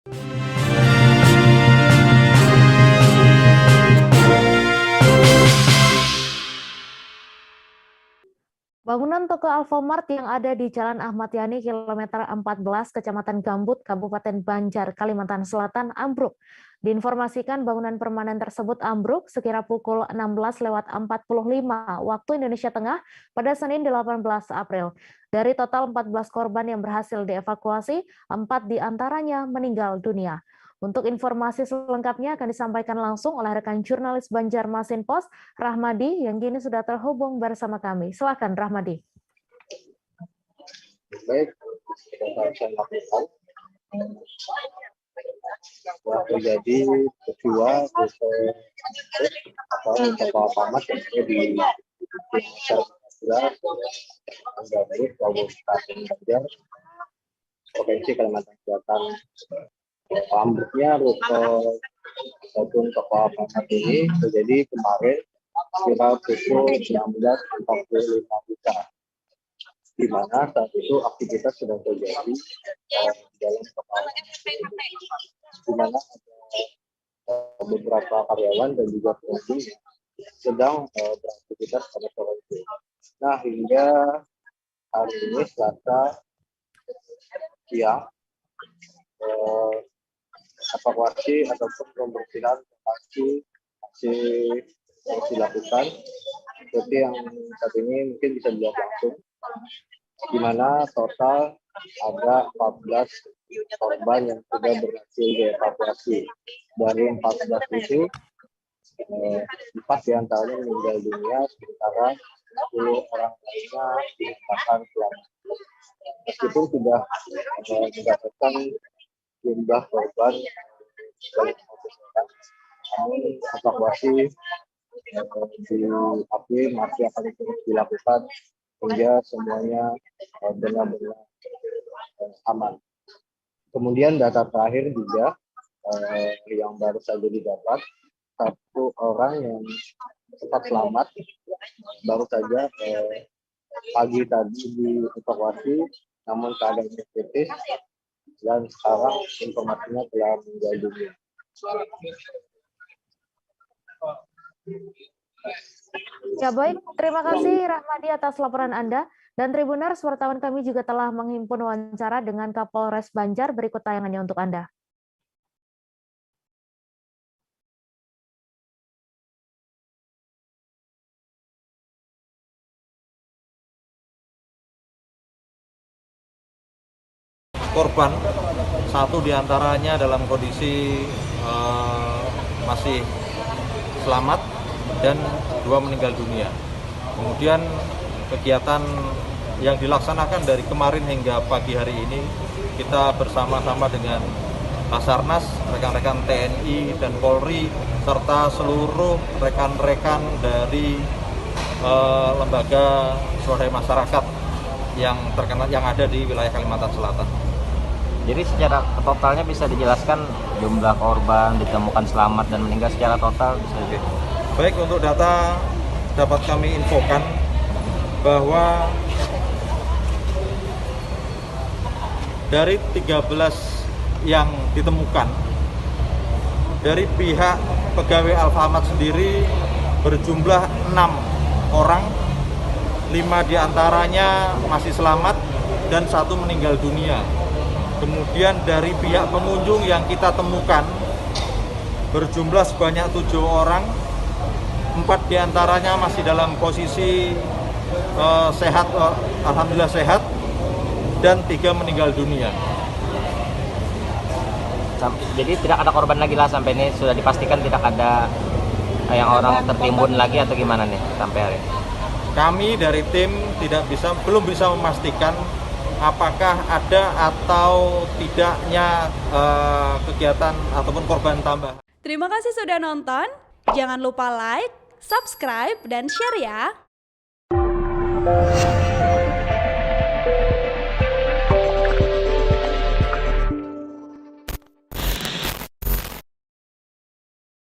Bangunan toko Alfamart yang ada di Jalan Ahmad Yani, kilometer 14, Kecamatan Gambut, Kabupaten Banjar, Kalimantan Selatan, ambruk. Diinformasikan bangunan permanen tersebut ambruk sekira pukul 16:45 waktu Indonesia Tengah pada Senin 18 April. Dari total 14 korban yang berhasil dievakuasi, 4 diantaranya meninggal dunia. Untuk informasi selengkapnya akan disampaikan langsung oleh rekan jurnalis Banjarmasin Pos, Rahmadi, yang kini sudah terhubung bersama kami. Silakan Rahmadi. Baik, saya lakukan. Setelah terjadi peristiwa kepala pamat yang ada di Banjar, Kabupaten Banjar, Provinsi Kalimantan Selatan. Ambruknya rute ataupun kepala pamat ini terjadi kemarin kira pukul 19:45 di mana saat itu aktivitas sedang terjadi di dalam kepala di mana ada beberapa karyawan dan juga pengunjung sedang beraktivitas pada sore itu. Nah, hingga hari ini Selasa siang evakuasi ataupun pembersihan lokasi masih terus dilakukan seperti yang saat ini mungkin bisa dilihat langsung, di mana total ada 14 korban yang sudah berhasil dievakuasi. Dari 14 itu 4 diantaranya meninggal dunia, sementara 10 orang lainnya dinyatakan selamat. Meskipun sudah mendapatkan jumlah korban sebanyak 100 orang, namun evakuasi diakui masih akan terus dilakukan hingga semuanya benar-benar aman. Kemudian data terakhir juga yang baru saja didapat, 1 orang yang sempat selamat baru saja pagi tadi dievakuasi, namun keadaannya kritis dan sekarang informasinya telah meninggal dunia. Ya baik, terima kasih Rahmadi atas laporan Anda. Dan Tribuners, wartawan kami juga telah menghimpun wawancara dengan Kapolres Banjar, berikut tayangannya untuk Anda. Korban, 1 diantaranya dalam kondisi masih selamat dan 2 meninggal dunia. Kemudian kegiatan yang dilaksanakan dari kemarin hingga pagi hari ini, kita bersama-sama dengan Basarnas, rekan-rekan TNI dan Polri, serta seluruh rekan-rekan dari lembaga swadaya masyarakat yang terkenal yang ada di wilayah Kalimantan Selatan. Jadi secara totalnya bisa dijelaskan jumlah korban ditemukan selamat dan meninggal secara total bisa juga. Baik, untuk data dapat kami infokan bahwa dari 13 yang ditemukan, dari pihak pegawai Alfamart sendiri berjumlah 6 orang, 5 diantaranya masih selamat dan 1 meninggal dunia. Kemudian dari pihak pengunjung yang kita temukan berjumlah sebanyak 7 orang, 4 diantaranya masih dalam posisi sehat, alhamdulillah sehat, dan 3 meninggal dunia. Jadi tidak ada korban lagi lah sampai ini, sudah dipastikan tidak ada yang orang tertimbun lagi atau gimana nih sampai hari ini? Kami dari tim belum bisa memastikan apakah ada atau tidaknya kegiatan ataupun korban tambah. Terima kasih sudah nonton. Jangan lupa like, subscribe, dan share ya.